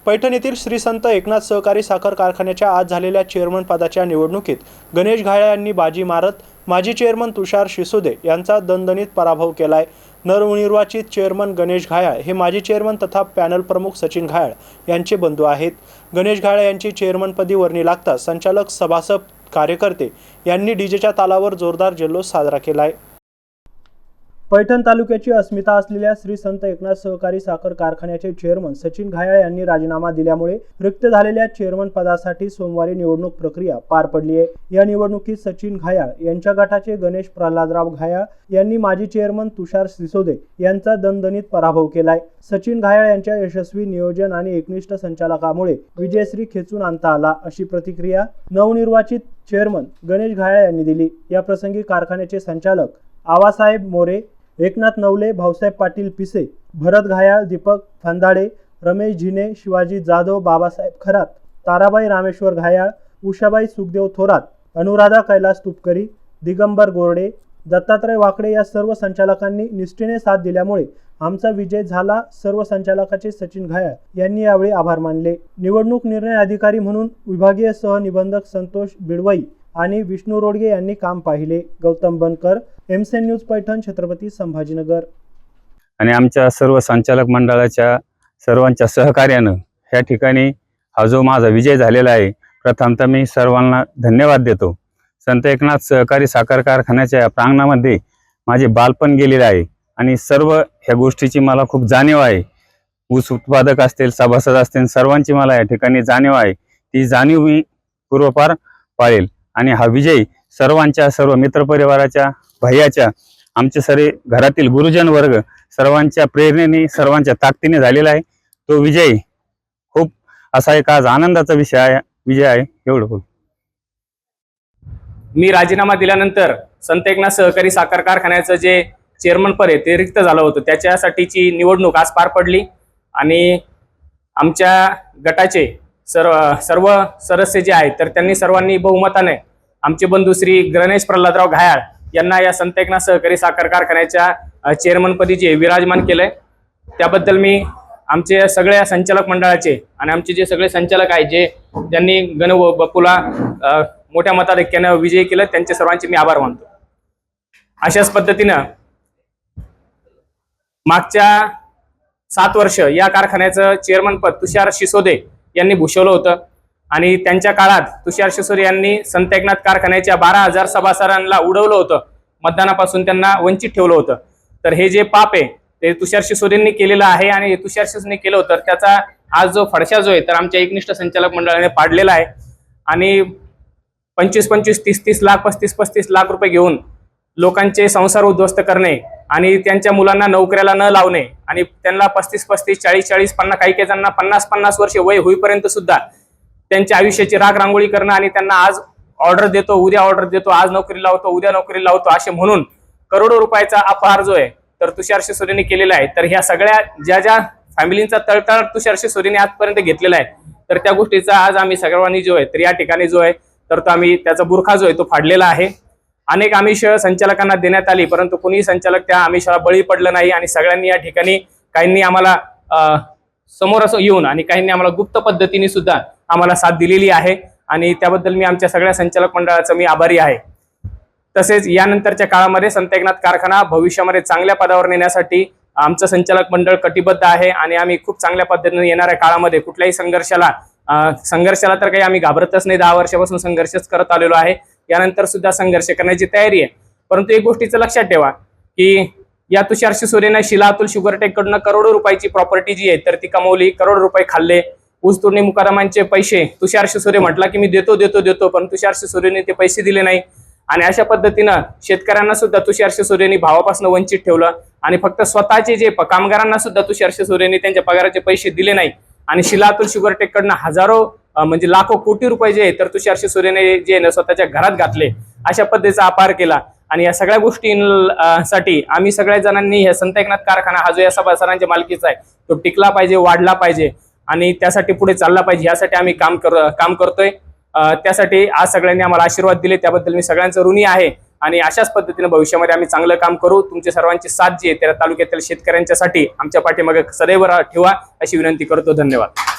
पैठण येथील श्री संत एकनाथ सहकारी साखर कारखान्याच्या आज झालेल्या चेअरमन पदाच्या निवडणुकीत गणेश घायाळ यांनी बाजी मारत माजी चेअरमन तुषार शिसोदे यांचा दणदणीत पराभव केलाय। नवनिर्वाचित चेअरमन गणेश घायाळ हे माजी चेअरमन तथा पॅनल प्रमुख सचिन घायाळ यांचे बंधू आहेत। गणेश घायाळ यांची चेअरमनपदी वर्णी लागता संचालक सभासद कार्यकर्ते यांनी डीजेच्या तालावर जोरदार जल्लोष साजरा केलाय। पैठण तालुक्याची अस्मिता असलेल्या श्री संत एकनाथ सहकारी साखर कारखान्याचे चेअरमन सचिन घायाळ यांनी राजीनामा दिल्यामुळे रिक्त झालेल्या चेअरमन पदासाठी सोमवारी निवडणूक प्रक्रिया पार पडली आहे। या निवडणुकीत सचिन घायाळ यांच्या गटाचे गणेश प्रल्हादराव घायाळ यांनी माजी चेअरमन तुषार सिसोदे यांचा दणदणीत पराभव केलाय। सचिन घायाळ यांच्या यशस्वी नियोजन आणि एकनिष्ठ संचालकामुळे विजयश्री खेचून आणता आला, अशी प्रतिक्रिया नवनिर्वाचित चेअरमन गणेश घायाळ यांनी दिली। या प्रसंगी कारखान्याचे संचालक आवासाहेब मोरे, एकनाथ नवले, भाऊसाहेब पाटील पिसे, भरत घायाळ, दीपक फंदाडे, रमेश झिने, शिवाजी जाधव, बाबासाहेब खरात, ताराबाई रामेश्वर घायाळ, उषाबाई सुखदेव थोरात, अनुराधा कैलास तुपकरी, दिगंबर गोरडे, दत्तात्रय वाकडे या सर्व संचालकांनी निष्ठेने साथ दिल्यामुळे आमचा विजय झाला। सर्व संचालकाचे सचिन घायाळ यांनी यावेळी आभार मानले। निवडणूक निर्णय अधिकारी म्हणून विभागीय सहनिबंधक संतोष बिडवई आणि विष्णू रोडगे यांनी काम पाहिले। गौतम बनकर, एमसेन न्यूज, पैठण, छत्रपती संभाजीनगर। आणि आमच्या सर्व संचालक मंडळाच्या सर्वांच्या सहकार्यानं या ठिकाणी हा जो माझा विजय झालेला आहे, प्रथमतः मी सर्वांना धन्यवाद देतो। संत एकनाथ सहकारी साखर कारखान्याच्या प्रांगणामध्ये माझे बालपण गेलेले आहे आणि सर्व ह्या गोष्टीची मला खूप जाणीव आहे। ऊस उत्पादक असतील, सभासद असतील, सर्वांची मला या ठिकाणी जाणीव आहे। ती जाणीव मी पूर्वपार पाळेल आणि हा विजय सर्व मित्रपरिवाराच्या, भैयाच्या, आमचे सर्व घरातील गुरुजन वर्ग सर्वांच्या प्रेरणेने, सर्वांच्या ताकदीने झालेला आहे। तो विजय खूप असा एक आज आनंदाचा विजय आहे। एवढं बोल। मी राजीनामा दिल्यानंतर संत एकनाथ सहकारी साखर कारखान्याचं जे चेअरमन पद आहे ते रिक्त झालं होतं, त्याच्यासाठीची निवडणूक आज पार पडली आणि आमच्या गटाचे सर्व सदस्य जे आहेत तर त्यांनी सर्वांनी बहुमताने आमचे बंधू श्री गणेश प्रल्हादराव घायाळ यांना या संत एकनाथ सहकारी साखर कारखान्याच्या चेअरमनपदी जे विराजमान केलंय त्याबद्दल मी आमचे सगळ्या संचालक मंडळाचे आणि आमचे जे सगळे संचालक आहेत जे त्यांनी गण बप्पूला मोठ्या मताधिक्याने विजयी केलं, त्यांचे सर्वांचे मी आभार मानतो। अशाच पद्धतीनं मागच्या 7 वर्ष या कारखान्याचं चेअरमन पद तुषार शिसोदे यांनी भूषवलं होतं आणि त्यांच्या काळात तुषार शिसोदे यांनी संत एकनाथ कारखान्याच्या 12,000 सभासदांना उडवलं होतं, मतदानापासून त्यांना वंचित ठेवलं होतं। तर हे जे पाप आहे ते तुषार शिसोदेंनी केलेलं आहे आणि तुषार शिसोदेंनी केलं होतं, त्याचा आज जो फडशा जो आहे तर आमच्या एकनिष्ठ संचालक मंडळाने पाडलेला आहे आणि 25-25, 30-30 लाख, 35-35 लाख रुपये घेऊन लोकांचे संसार उद्ध्वस्त करणे आणि त्यांच्या मुलांना नोकऱ्याला न लावणे आणि त्यांना 35-35, 40-40, 50, काही जणांना 50-50 वर्षे वय होईपर्यंत सुद्धा त्यांच्या आयुष्याची राग रांगोळी करणं आणि त्यांना आज ऑर्डर देतो, उद्या ऑर्डर देतो, आज नोकरी लावतो, उद्या नोकरी लावतो असे म्हणून करोडो रुपयाचा अपहार जो आहे तर तुषार शिसोदेंनी केलेला आहे। तर ह्या सगळ्या ज्या फॅमिलींचा तळतळ तुषार शिसोदेंनी आजपर्यंत घेतलेला आहे तर त्या गोष्टीचा आज आम्ही सर्वांनी जो आहे तर या ठिकाणी जो आहे तर तो आम्ही त्याचा बुरखा जो आहे तो फाडलेला आहे। अनेक आमिष संचालकांना देण्यात आली परंतु कोणीही संचालक त्या आमिषाला बळी पडलं नाही आणि सगळ्यांनी या ठिकाणी काहींनी आम्हाला समोर येऊन आणि काहींनी आम्हाला गुप्त पद्धतीने सुद्धा आम्हाला साथ दिलेली आहे आणि त्याबद्दल मी आमच्या सगळ्या संचालक मंडळाचा मी आभारी आहे। तसेच यानंतरच्या काळामध्ये संत एकनाथ कारखाना भविष्यामध्ये चांगल्या पदावर नेण्यासाठी आमचं संचालक मंडळ कटिबद्ध आहे आणि आम्ही खूप चांगल्या पद्धतीने येणाऱ्या काळामध्ये कुठल्याही संघर्षाला तर काही आम्ही घाबरतच नाही। 10 वर्षापासून संघर्षच करत आलेलो आहे, यानंतर सुद्धा संघर्ष करण्याची तयारी आहे। परंतु एक गोष्टीचं लक्षात ठेवा की या तुषार शिसोदेनं शिला अतुल शुगरटेक कडनं करोडो रुपयाची प्रॉपर्टी जी आहे तर ती कमवली, करोडो रुपये खाल्ले। ऊसतोडणी मुकादमांचे पैसे तुषार शिसोदे म्हटला की मी देतो पण तुषार शिसोदेने ते पैसे दिले नाही आणि अशा पद्धतीनं शेतकऱ्यांना सुद्धा तुषार शिसोदेने भावापासून वंचित ठेवलं आणि फक्त स्वतःचे जे कामगारांना सुद्धा तुषार शिसोदेने त्यांच्या पगाराचे पैसे दिले नाही आणि शिला अतुल शुगरटेक कडनं हजारो म्हणजे लाखो कोटी रुपये जे तर तुषार शिसोदेने जे स्वतःच्या घरात घातले, अशा पद्धतीचा अपहार केला आणि या सगळ्या गोष्टींसाठी आम्ही सगळ्या जणांनी हे संत एकनाथ कारखाना हा जो या सभासदांच्या मालकीचा आहे तो टिकला पाहिजे, वाढला पाहिजे आणि त्यासाठी पुढे चालला पाहिजे, यासाठी आम्ही काम करतोय। त्यासाठी आज सगळ्यांनी आम्हाला आशीर्वाद दिले त्याबद्दल मी सगळ्यांचं ऋणी आहे आणि अशाच पद्धतीने भविष्यामध्ये आम्ही चांगलं काम करू। तुमची सर्वांची साथ जी आहे त्या तालुक्यातील शेतकऱ्यांच्यासाठी आमच्या पाठीमागे सदैव ठेवा अशी विनंती करतो। धन्यवाद।